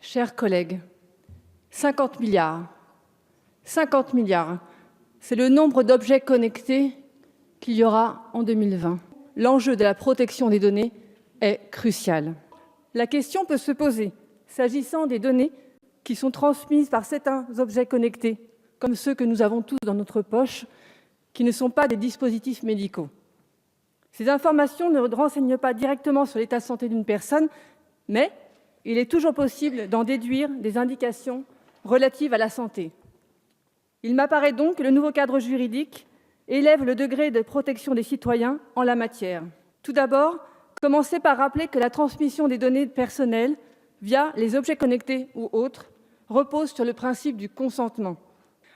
Chers collègues, 50 milliards. 50 milliards, c'est le nombre d'objets connectés qu'il y aura en 2020. L'enjeu de la protection des données est crucial. La question peut se poser, s'agissant des données qui sont transmises par certains objets connectés, comme ceux que nous avons tous dans notre poche, qui ne sont pas des dispositifs médicaux. Ces informations ne renseignent pas directement sur l'état de santé d'une personne, mais il est toujours possible d'en déduire des indications relatives à la santé. Il m'apparaît donc que le nouveau cadre juridique élève le degré de protection des citoyens en la matière. Tout d'abord, commencer par rappeler que la transmission des données personnelles via les objets connectés ou autres repose sur le principe du consentement.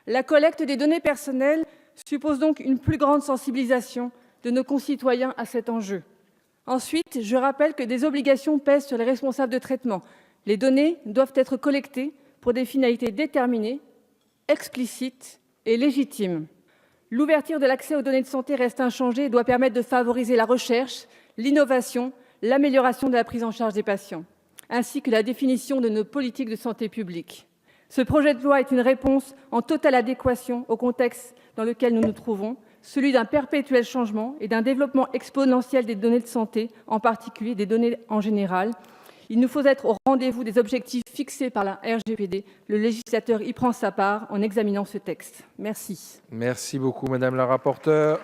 La collecte des données personnelles suppose donc une plus grande sensibilisation de nos concitoyens à cet enjeu. Ensuite, je rappelle que des obligations pèsent sur les responsables de traitement. Les données doivent être collectées pour des finalités déterminées, explicites et légitimes. L'ouverture de l'accès aux données de santé reste inchangée et doit permettre de favoriser la recherche, l'innovation, l'amélioration de la prise en charge des patients, ainsi que la définition de nos politiques de santé publique. Ce projet de loi est une réponse en totale adéquation au contexte dans lequel nous nous trouvons, celui d'un perpétuel changement et d'un développement exponentiel des données de santé, en particulier des données en général. Il nous faut être au rendez-vous des objectifs fixés par la RGPD. Le législateur y prend sa part en examinant ce texte. Merci. Merci beaucoup, Madame la rapporteure.